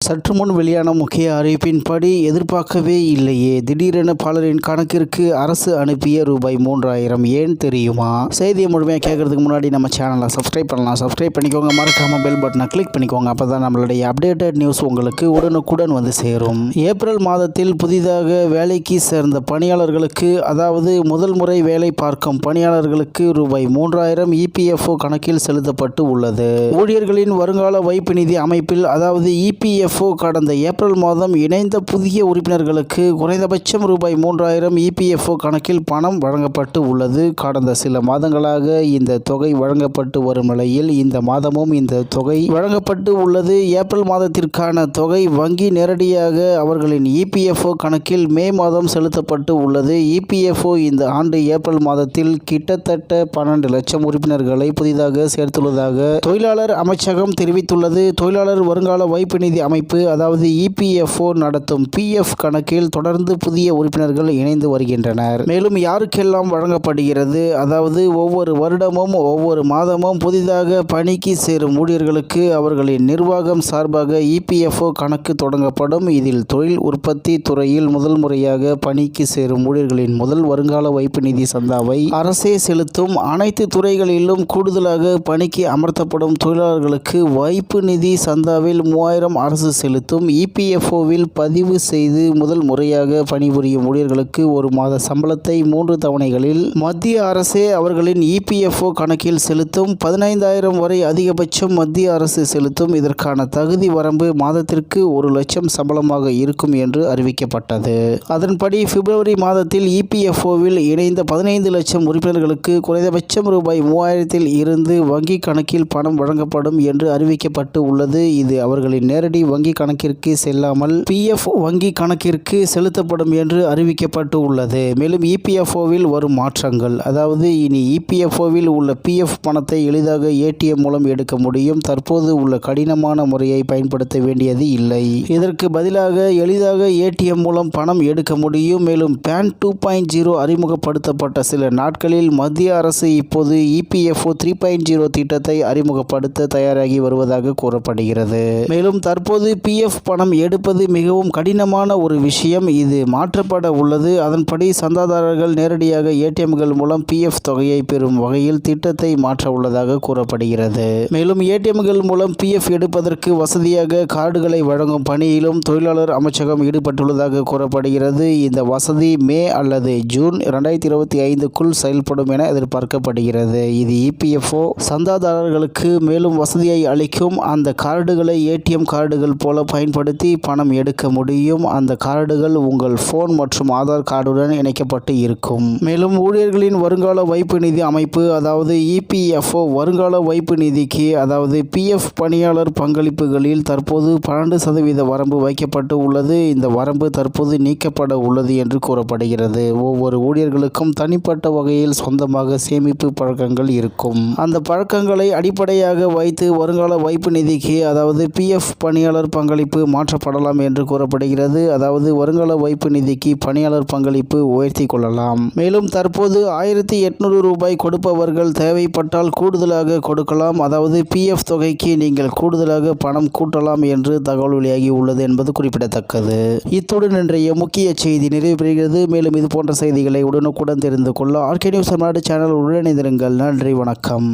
சற்று முன் வெளியான முக்கிய அறிவிப்பின்படி எதிர்பார்க்கவே இல்லையே, திடீரென பலரின் கணக்கிற்கு அரசு அனுப்பிய ரூ.3000 ஏன் தெரியுமா? செய்தியை முழுமையாக கேட்கறதுக்கு முன்னாடி நம்ம சேனலை சப்ஸ்கிரைப் பண்ணலாம். சப்ஸ்கிரைப் பண்ணிக்கோங்க, மறக்காம பெல் பட்டனை கிளிக் பண்ணிக்கோங்க. அப்போ தான் நம்மளுடைய அப்டேட்டட் நியூஸ் உங்களுக்கு உடனுக்குடன் வந்து சேரும். ஏப்ரல் மாதத்தில் புதிதாக வேலைக்கு சேர்ந்த பணியாளர்களுக்கு, அதாவது முதல் முறை வேலை பார்க்கும் பணியாளர்களுக்கு ரூ.3000 EPFO கணக்கில் செலுத்தப்பட்டு உள்ளது. ஊழியர்களின் வருங்கால வைப்பு நிதி அமைப்பில், அதாவது EPFO கடந்த ஏப்ரல் மாதம் இணைந்த புதிய உறுப்பினர்களுக்கு குறைந்தபட்சம் ரூ.3000 EPFO கணக்கில் பணம் வழங்கப்பட்டு உள்ளது. கடந்த சில மாதங்களாக இந்த தொகை வழங்கப்பட்டு வரும் நிலையில் இந்த மாதமும் இந்த தொகை வழங்கப்பட்டு உள்ளது. ஏப்ரல் மாதத்திற்கான தொகை வங்கி நேரடியாக அவர்களின் EPFO கணக்கில் மே மாதம் செலுத்தப்பட்டு உள்ளது. EPFO இந்த ஆண்டு ஏப்ரல் மாதத்தில் கிட்டத்தட்ட 12 லட்சம் உறுப்பினர்களை புதிதாக சேர்த்துள்ளதாக தொழிலாளர் அமைச்சகம் தெரிவித்துள்ளது. தொழிலாளர் வருங்கால வைப்பு நிதி அமைப்பு, அதாவது EPFO நடத்தும் PF கணக்கில் தொடர்ந்து புதிய உறுப்பினர்கள் இணைந்து வருகின்றனர். மேலும் யாருக்கெல்லாம் வழங்கப்படுகிறது, அதாவது ஒவ்வொரு வருடமும் ஒவ்வொரு மாதமும் புதிதாக பணிக்கு சேரும் ஊழியர்களுக்கு அவர்களின் நிர்வாகம் சார்பாக EPFO கணக்கு தொடங்கப்படும். இதில் தொழில் உற்பத்தி துறையில் முதல் முறையாக பணிக்கு சேரும் ஊழியர்களின் முதல் வருங்கால வைப்பு நிதி சந்தாவை அரசே செலுத்தும். அனைத்து துறைகளிலும் கூடுதலாக பணிக்கு அமர்த்தப்படும் தொழிலாளர்களுக்கு வைப்பு நிதி சந்தாவில் 3000 அரசு செலுத்தும். EPFOவில் பதிவு செய்து முதல் முறையாக பணிபுரியும் ஊழியர்களுக்கு ஒரு மாத சம்பளத்தை 3 தவணைகளில் மத்திய அரசே அவர்களின் EPFO கணக்கில் செலுத்தும். 15000 வரை அதிகபட்சம் மத்திய அரசு செலுத்தும். இதற்கான தகுதி வரம்பு மாதத்திற்கு 1 லட்சம் சம்பளமாக இருக்கும் என்று அறிவிக்கப்பட்டது. அதன்படி பிப்ரவரி மாதத்தில் EPFOவில் இணைந்த 15 லட்சம் உறுப்பினர்களுக்கு குறைந்தபட்சம் ரூ.3000 இருந்து வங்கி கணக்கில் பணம் வழங்கப்படும் என்று அறிவிக்கப்பட்டு உள்ளது. இது அவர்களின் நேரடி வங்கி கணக்கிற்கு செல்லாமல் PF வங்கி கணக்கிற்கு செலுத்தப்படும் என்று அறிவிக்கப்பட்டு உள்ளது. மேலும் EPFOவில் வரும் மாற்றங்கள், அதாவது இனி EPFOவில் உள்ள PF பணத்தை எளிதாக ATM மூலம் எடுக்க முடியும். தற்போது உள்ள கடினமான முறையை பயன்படுத்த வேண்டியது இல்லை. இதற்கு பதிலாக எளிதாக ATM மூலம் பணம் எடுக்க முடியும். மேலும் PAN 2.0 அறிமுகப்படுத்தப்பட்ட சில நாட்களில் மத்திய அரசு இப்போது EPFO 3.0 திட்டத்தை அறிமுகப்படுத்த தயாராகி வருவதாக கூறப்படுகிறது. மேலும் தற்போது PF பணம் எடுப்பது மிகவும் கடினமான ஒரு விஷயம். இது மாற்றப்பட உள்ளது. அதன்படி சந்தாதாரர்கள் நேரடியாக ATMகள் மூலம் PF தொகையை பெறும் வகையில் திட்டத்தை மாற்ற உள்ளதாக கூறப்படுகிறது. மேலும் ATMகள் மூலம் PF எடுப்பதற்கு வசதியாக கார்டுகளை வழங்கும் பணியிலும் தொழிலாளர் அமைச்சகம் ஈடுபட்டுள்ளதாக கூறப்படுகிறது. இந்த வசதி மே அல்லது ஜூன் 2025க்குள் செயல்படும் என எதிர்பார்க்கப்படுகிறது. இது EPFO சந்தாதாரர்களுக்கு மேலும் வசதியை அளிக்கும். அந்த கார்டுகளை ATM கார்டுகள் போல பயன்படுத்தி பணம் எடுக்க முடியும். அந்த கார்டுகள் உங்கள் போன் மற்றும் ஆதார் கார்டுடன் இணைக்கப்பட்டு இருக்கும். மேலும் ஊழியர்களின் வருங்கால வைப்பு நிதி அமைப்பு, அதாவது EPFO வருங்கால வைப்பு நிதிக்கு, அதாவது PF பணியாளர் பங்களிப்புகளில் தற்போது 12% வரம்பு வைக்கப்பட்டு உள்ளது. இந்த வரம்பு தற்போது நீக்கப்பட உள்ளது என்று கூறப்படுகிறது. ஒவ்வொரு ஊழியர்களுக்கும் தனிப்பட்ட வகையில் சொந்தமாக சேமிப்பு பழக்கங்கள் இருக்கும். அந்த பழக்கங்களை அடிப்படையாக வைத்து வருங்கால வைப்பு நிதிக்கு, அதாவது PF பணியாளர் பங்களிப்பு மாற்றப்படலாம் என்று கூறப்படுகிறது. அதாவது வருங்கால வைப்பு நிதிக்கு பணியாளர் பங்களிப்பு உயர்த்தி கொள்ளலாம். மேலும் தற்போது ரூ.1800 கொடுப்பவர்கள் தேவைப்பட்டால் கூடுதலாக கொடுக்கலாம். அதாவது PF தொகைக்கு நீங்கள் கூடுதலாக பணம் கூட்டலாம் என்று தகவல் வெளியாகி உள்ளது என்பது குறிப்பிடத்தக்கது. இத்துடன் இன்றைய முக்கிய செய்தி நிறைவு பெறுகிறது. மேலும் இது போன்ற செய்திகளை உடனுக்குடன் தெரிந்து கொள்ள RK News தமிழ்நாடு சேனல் உடனிருங்கள். நன்றி, வணக்கம்.